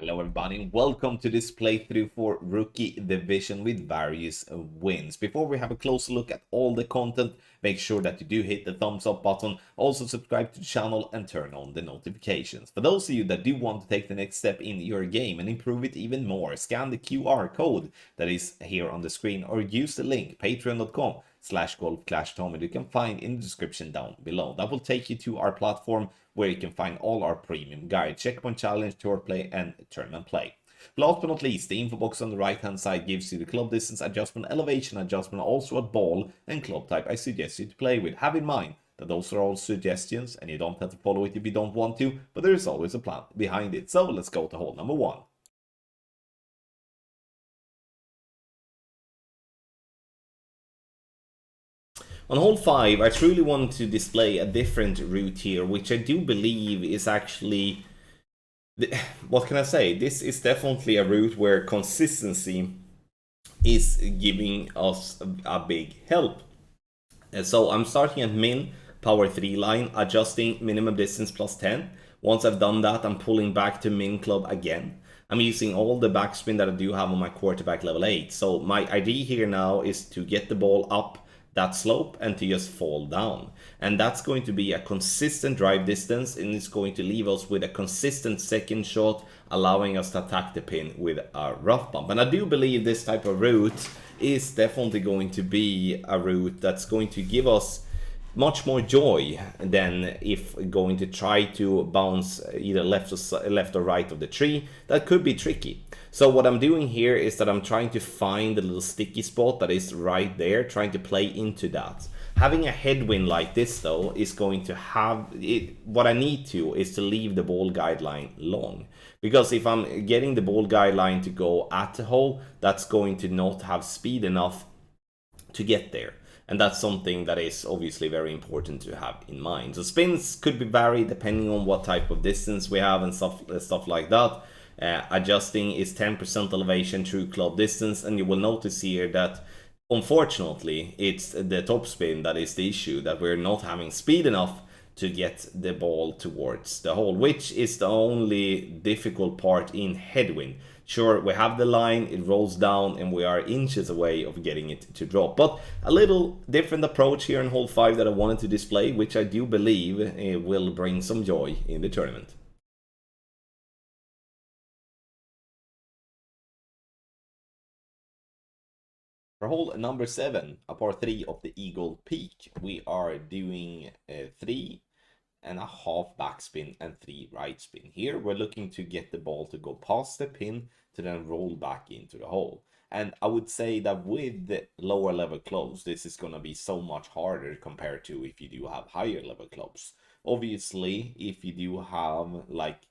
Hello everybody and welcome to this playthrough for Rookie Division with various wins. Before we have a closer look at all the content, make sure that you do hit the thumbs up button, also subscribe to the channel and turn on the notifications. For those of you that do want to take the next step in your game and improve it even more, scan the QR code that is here on the screen or use the link patreon.com/golfclashtom you can find in the description down below. That will take you to our platform where you can find all our premium guides, checkpoint challenge, tour play, and tournament play. Last but not least, the info box on the right hand side gives you the club distance adjustment, elevation adjustment, also what ball and club type I suggest you to play with. Have in mind that those are all suggestions and you don't have to follow it if you don't want to, but there is always a plan behind it. So let's go to hole number 1. On hole 5, I truly want to display a different route here, which I do believe is actually, what can I say? This is definitely a route where consistency is giving us a big help. And so I'm starting at min, power 3 line, adjusting minimum distance plus 10. Once I've done that, I'm pulling back to min club again. I'm using all the backspin that I do have on my quarterback level 8. So my idea here now is to get the ball up that slope and to just fall down, and that's going to be a consistent drive distance, and it's going to leave us with a consistent second shot, allowing us to attack the pin with a rough bump. And I do believe this type of route is definitely going to be a route that's going to give us much more joy than if going to try to bounce either left or right of the tree. That could be tricky. So what I'm doing here is that I'm trying to find the little sticky spot that is right there, trying to play into that. Having a headwind like this though is going to have it. What I need to is to leave the ball guideline long, because if I'm getting the ball guideline to go at the hole, that's going to not have speed enough to get there. And that's something that is obviously very important to have in mind. So spins could be varied depending on what type of distance we have and stuff like that. Adjusting is 10% elevation through club distance, and you will notice here that unfortunately it's the topspin that is the issue, that we're not having speed enough to get the ball towards the hole, which is the only difficult part in headwind. Sure, we have the line, it rolls down, and we are inches away of getting it to drop. But a little different approach here in hole 5 that I wanted to display, which I do believe will bring some joy in the tournament. For hole number 7, a par 3 of the Eagle Peak, we are doing 3.5 backspin and 3 right spin. Here we're looking to get the ball to go past the pin to then roll back into the hole. And I would say that with the lower level clubs, this is going to be so much harder compared to if you do have higher level clubs. Obviously, if you do have like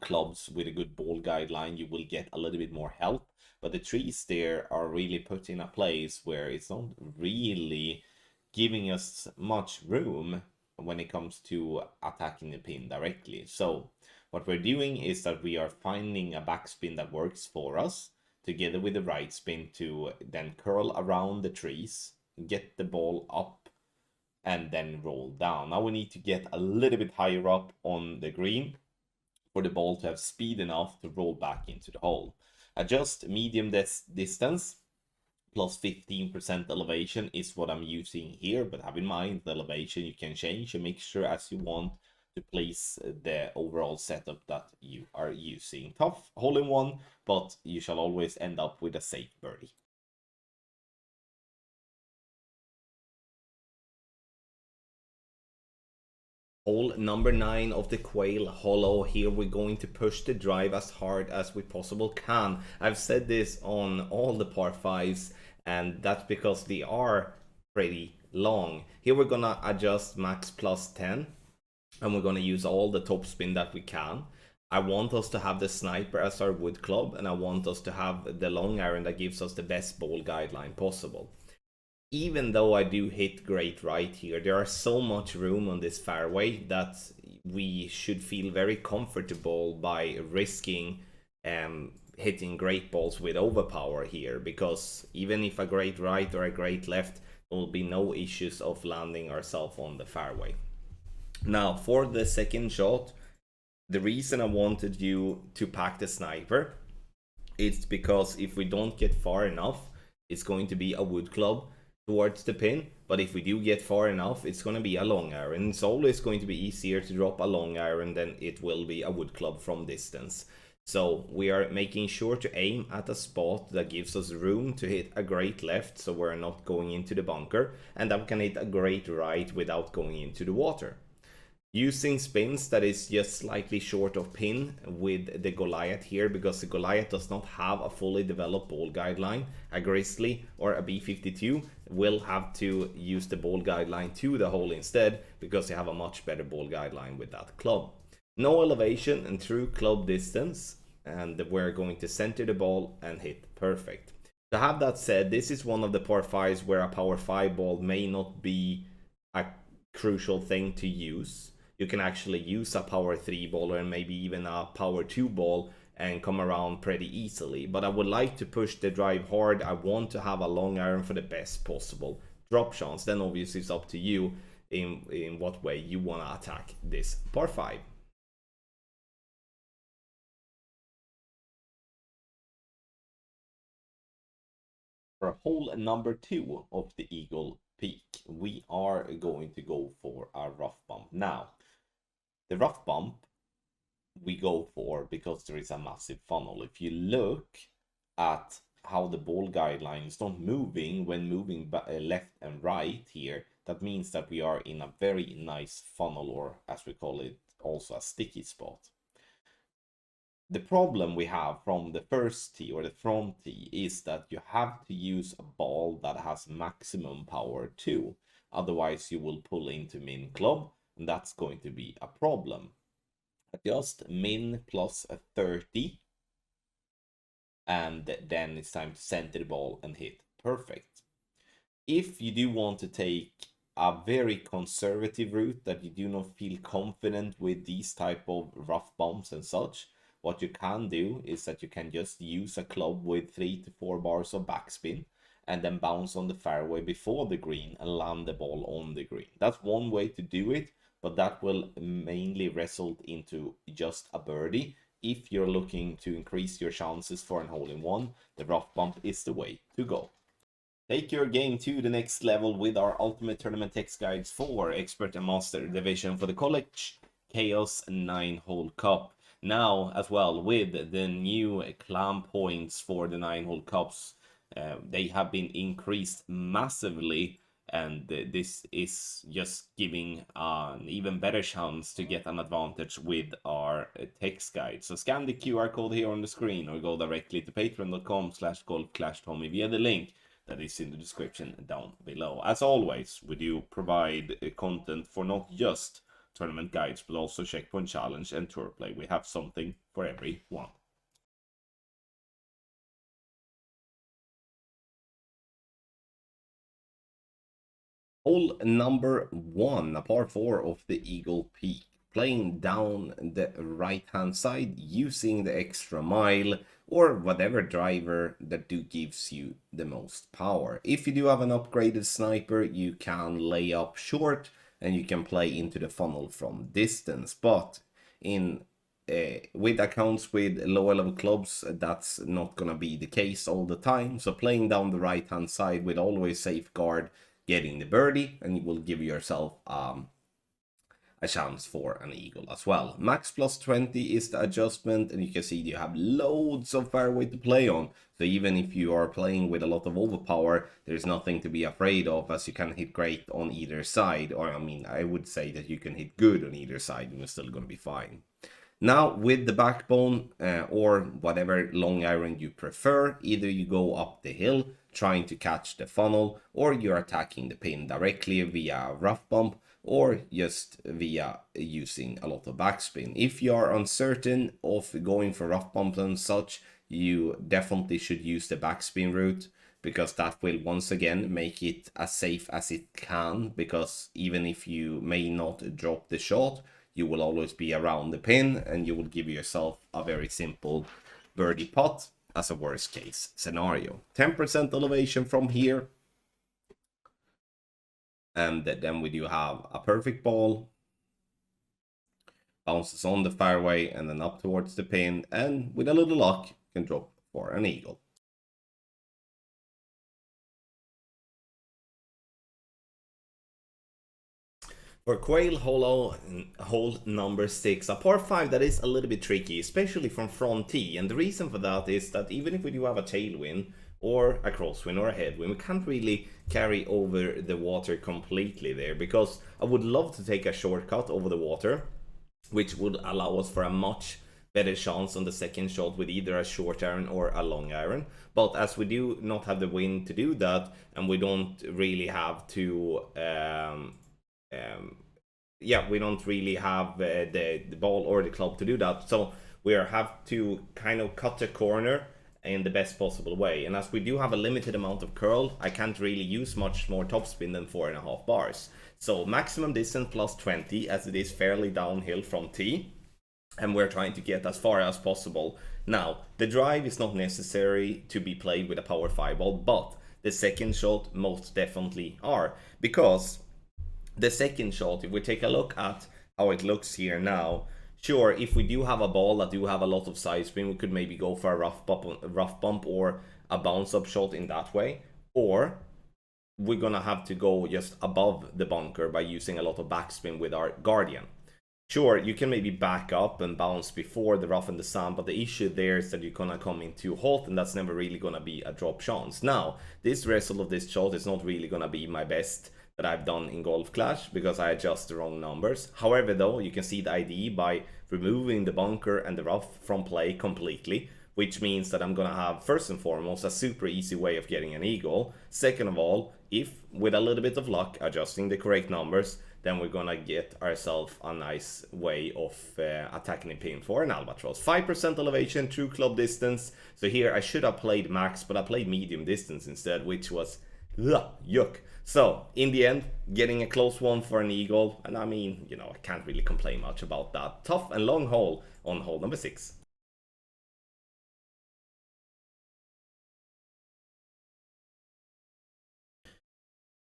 clubs with a good ball guideline, you will get a little bit more help, but the trees there are really put in a place where it's not really giving us much room when it comes to attacking the pin directly. So what we're doing is that we are finding a backspin that works for us together with the right spin to then curl around the trees, get the ball up, and then roll down. Now we need to get a little bit higher up on the green for the ball to have speed enough to roll back into the hole. Adjust medium distance plus 15% elevation is what I'm using here, but have in mind the elevation you can change and make sure as you want to place the overall setup that you are using. Tough hole in one, but you shall always end up with a safe birdie. Hole number 9 of the Quail Hollow. Here we're going to push the drive as hard as we possible can. I've said this on all the par 5s, and that's because they are pretty long. Here we're gonna adjust max plus 10, and we're gonna use all the top spin that we can. I want us to have the sniper as our wood club, and I want us to have the long iron that gives us the best ball guideline possible. Even though I do hit great right here, there are so much room on this fairway that we should feel very comfortable by risking hitting great balls with overpower here, because even if a great right or a great left, there will be no issues of landing ourselves on the fairway. Now for the second shot, The reason I wanted you to pack the sniper is because if we don't get far enough, it's going to be a wood club towards the pin. But if we do get far enough, it's going to be a long iron. It's always going to be easier to drop a long iron than it will be a wood club from distance. So we are making sure to aim at a spot that gives us room to hit a great left, so we're not going into the bunker, and that we can hit a great right without going into the water. Using spins that is just slightly short of pin with the Goliath here, because the Goliath does not have a fully developed ball guideline. A Grizzly or a B52 will have to use the ball guideline to the hole instead, because they have a much better ball guideline with that club. No elevation and true club distance, and we're going to center the ball and hit perfect. To have that said, this is one of the par 5s where a power 5 ball may not be a crucial thing to use. You can actually use a power 3 ball and maybe even a power 2 ball and come around pretty easily. But I would like to push the drive hard. I want to have a long iron for the best possible drop chance. Then obviously it's up to you in what way you want to attack this par 5. For hole number 2 of the Eagle Peak, we are going to go for a rough bump. Now, the rough bump we go for because there is a massive funnel. If you look at how the ball guideline is not moving when moving left and right here, that means that we are in a very nice funnel, or as we call it, also a sticky spot. The problem we have from the first tee or the front tee is that you have to use a ball that has maximum power too. Otherwise you will pull into min club, and that's going to be a problem. Adjust min plus a 30, and then it's time to center the ball and hit perfect. If you do want to take a very conservative route that you do not feel confident with these type of rough bumps and such, what you can do is that you can just use a club with 3 to 4 bars of backspin and then bounce on the fairway before the green and land the ball on the green. That's one way to do it, but that will mainly result into just a birdie. If you're looking to increase your chances for an hole-in-one, the rough bump is the way to go. Take your game to the next level with our Ultimate Tournament Text Guides for Expert and Master Division for the College Chaos 9-Hole Cup. Now, as well, with the new clam points for the 9-hole cups, they have been increased massively, and this is just giving an even better chance to get an advantage with our text guide. So scan the QR code here on the screen or go directly to patreon.com/golfclashtommy via the link that is in the description down below. As always, we do provide content for not just tournament guides, but also checkpoint challenge and tour play. We have something for everyone. Hole number 1, a par 4 of the Eagle Peak. Playing down the right hand side using the extra mile or whatever driver that gives you the most power. If you do have an upgraded sniper, you can lay up short and you can play into the funnel from distance. But in with accounts with lower level clubs, that's not gonna be the case all the time. So playing down the right hand side will always safeguard getting the birdie, and you will give yourself a chance for an eagle as well. Max plus 20 is the adjustment, and you can see you have loads of fairway to play on. So even if you are playing with a lot of overpower, there's nothing to be afraid of, as you can hit great on either side. Or I mean, I would say that you can hit good on either side and you're still going to be fine. Now with the backbone or whatever long iron you prefer, either you go up the hill trying to catch the funnel, or you're attacking the pin directly via rough bump, or just via using a lot of backspin. If you are uncertain of going for rough bumps and such, you definitely should use the backspin route, because that will once again make it as safe as it can, because even if you may not drop the shot, you will always be around the pin and you will give yourself a very simple birdie putt as a worst case scenario. 10% elevation from here, and then we do have a perfect ball bounces on the fairway and then up towards the pin, and with a little luck can drop for an eagle. For Quail Hollow, hole number 6, a par 5 that is a little bit tricky, especially from front tee, and the reason for that is that even if we do have a tailwind, or a crosswind or a headwind, we can't really carry over the water completely there, because I would love to take a shortcut over the water, which would allow us for a much better chance on the second shot with either a short iron or a long iron. But as we do not have the wind to do that, and we don't really have to we don't really have the ball or the club to do that, so we have to kind of cut the corner in the best possible way. And as we do have a limited amount of curl, I can't really use much more topspin than 4.5 bars. So maximum distance plus 20, as it is fairly downhill from tee, and we're trying to get as far as possible. Now, the drive is not necessary to be played with a power 5 ball, but the second shot most definitely are, because the second shot, if we take a look at how it looks here now, sure, if we do have a ball that do have a lot of side spin, we could maybe go for a rough bump or a bounce up shot in that way, or we're gonna have to go just above the bunker by using a lot of backspin with our Guardian. Sure, you can maybe back up and bounce before the rough and the sand, but the issue there is that you're gonna come in too hot, and that's never really gonna be a drop chance. Now, this result of this shot is not really gonna be my best that I've done in Golf Clash, because I adjust the wrong numbers. However, though, you can see the ID by removing the bunker and the rough from play completely, which means that I'm gonna have, first and foremost, a super easy way of getting an eagle. Second of all, if with a little bit of luck, adjusting the correct numbers, then we're gonna get ourselves a nice way of attacking the pin for an albatross. 5% elevation, true club distance. So here I should have played max, but I played medium distance instead, which was yuck. So in the end, getting a close one for an eagle, and I mean, you know, I can't really complain much about that. Tough and long hole on hole number 6.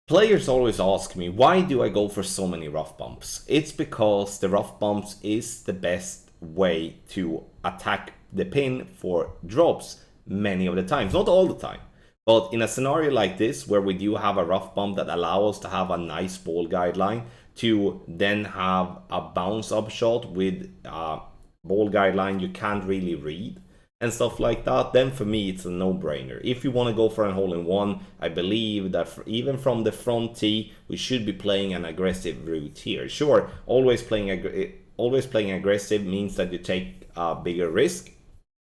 Players always ask me, why do I go for so many rough bumps? It's because the rough bumps is the best way to attack the pin for drops many of the times, not all the time. But in a scenario like this, where we do have a rough bump that allows us to have a nice ball guideline, to then have a bounce up shot with a ball guideline you can't really read, and stuff like that, then for me it's a no-brainer. If you want to go for a hole-in-one, I believe that even from the front tee, we should be playing an aggressive route here. Sure, always playing aggressive means that you take a bigger risk,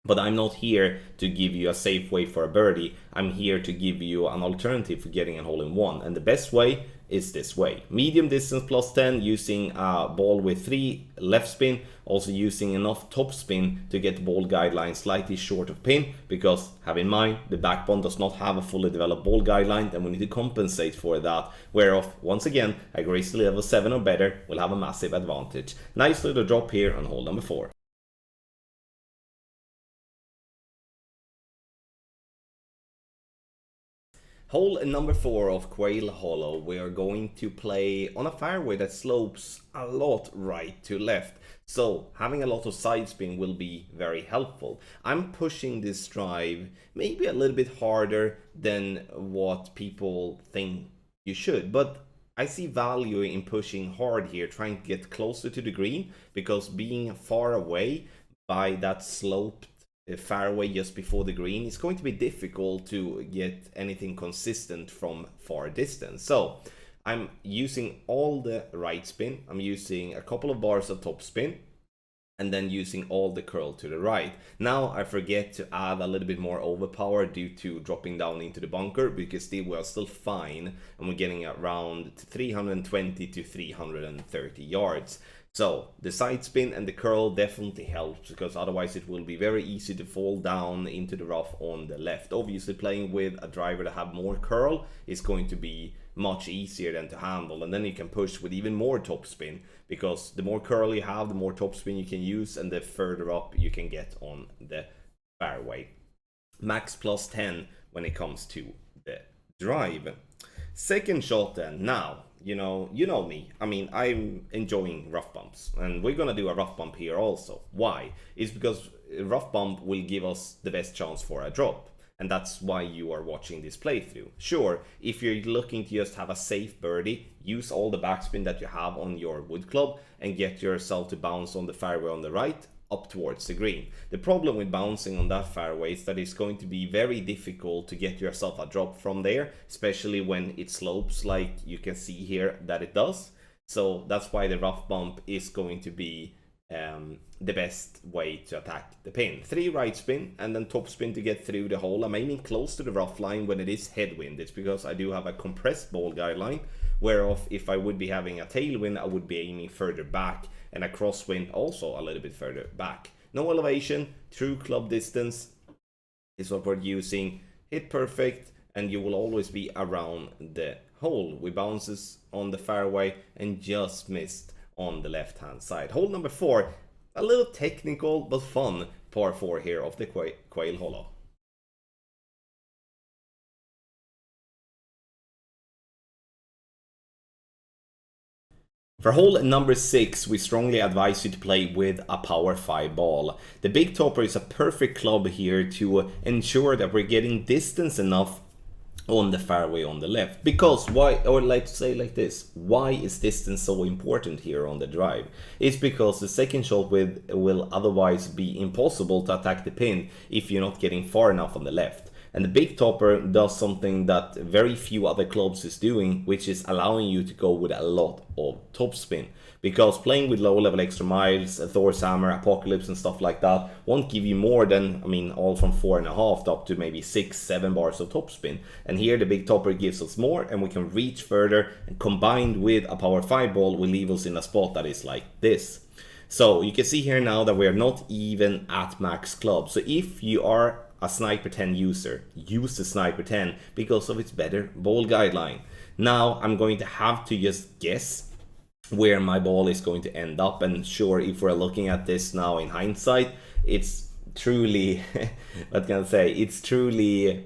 but I'm not here to give you a safe way for a birdie. I'm here to give you an alternative for getting a hole-in-one. And the best way is this way. Medium distance plus 10, using a ball with 3 left spin. Also using enough top spin to get the ball guideline slightly short of pin. Because, have in mind, the backbone does not have a fully developed ball guideline. And we need to compensate for that. Whereof, once again, a Grizzly level 7 or better will have a massive advantage. Nice little drop here on hole number 4. Hole number 4 of Quail Hollow, we are going to play on a fairway that slopes a lot right to left. So having a lot of side spin will be very helpful. I'm pushing this drive maybe a little bit harder than what people think you should, but I see value in pushing hard here, trying to get closer to the green, because being far away by that sloped fairway just before the green, it's going to be difficult to get anything consistent from far distance. So I'm using all the right spin, I'm using a couple of bars of top spin, and then using all the curl to the right. Now I forget to add a little bit more overpower due to dropping down into the bunker, because we are still fine, and we're getting around 320 to 330 yards. So the side spin and the curl definitely helps, because otherwise it will be very easy to fall down into the rough on the left. Obviously playing with a driver that have more curl is going to be much easier than to handle, and then you can push with even more topspin, because the more curl you have, the more topspin you can use, and the further up you can get on the fairway. Max plus 10 when it comes to the drive. Second shot then. Now, you know me. I mean, I'm enjoying rough bumps, and we're gonna do a rough bump here also. Why? It's because a rough bump will give us the best chance for a drop, and that's why you are watching this playthrough. Sure, if you're looking to just have a safe birdie, use all the backspin that you have on your wood club and get yourself to bounce on the fairway on the right up towards the green. The problem with bouncing on that fairway is that it's going to be very difficult to get yourself a drop from there, especially when it slopes like you can see here that it does. So that's why the rough bump is going to be the best way to attack the pin. 3 right spin and then top spin to get through the hole. I'm aiming close to the rough line when it is headwind. It's because I do have a compressed ball guideline, whereof if I would be having a tailwind, I would be aiming further back, and a crosswind also a little bit further back. No elevation, true club distance is what we're using. Hit perfect, and you will always be around the hole. We bounces on the fairway and just missed on the left hand side. Hole number 4, a little technical but fun par 4 here of the Quail Hollow. For hole number 6, we strongly advise you to play with a power 5 ball. The Big Topper is a perfect club here to ensure that we're getting distance enough on the fairway on the left. Because why, or like to say like this, why is distance so important here on the drive? It's because the second shot will otherwise be impossible to attack the pin if you're not getting far enough on the left. And the Big Topper does something that very few other clubs is doing, which is allowing you to go with a lot of topspin. Because playing with low level extra miles, Thor's Hammer, Apocalypse and stuff like that won't give you more than, I mean, all from 4.5 up to maybe 6-7 bars of topspin. And here the Big Topper gives us more, and we can reach further, and combined with a power 5 ball will leave us in a spot that is like this. So you can see here now that we are not even at max club. So if you are a Sniper 10 user, use the Sniper 10 because of its better ball guideline. Now I'm going to have to just guess where my ball is going to end up, and sure, if we're looking at this now in hindsight, it's truly what can I say, it's truly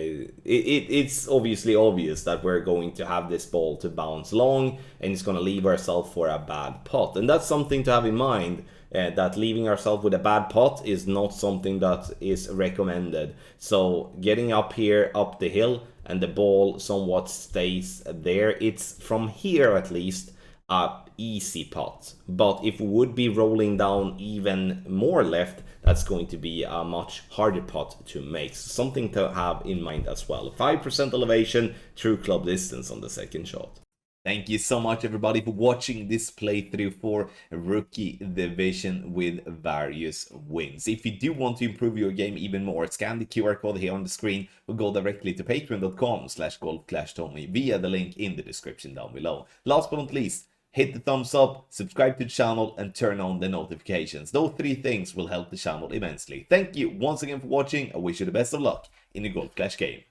it's obviously obvious that we're going to have this ball to bounce long, and it's going to leave ourselves for a bad putt. And that's something to have in mind, that leaving ourselves with a bad putt is not something that is recommended. So getting up here, up the hill, and the ball somewhat stays there, it's from here at least a easy putt. But if we would be rolling down even more left, that's going to be a much harder putt to make. So something to have in mind as well. 5% elevation, true club distance on the second shot. Thank you so much everybody for watching this playthrough for Rookie Division with various wins. If you do want to improve your game even more, scan the QR code here on the screen or go directly to patreon.com/golfclashtommy via the link in the description down below. Last but not least, hit the thumbs up, subscribe to the channel and turn on the notifications. Those 3 things will help the channel immensely. Thank you once again for watching. I wish you the best of luck in the Golf Clash game.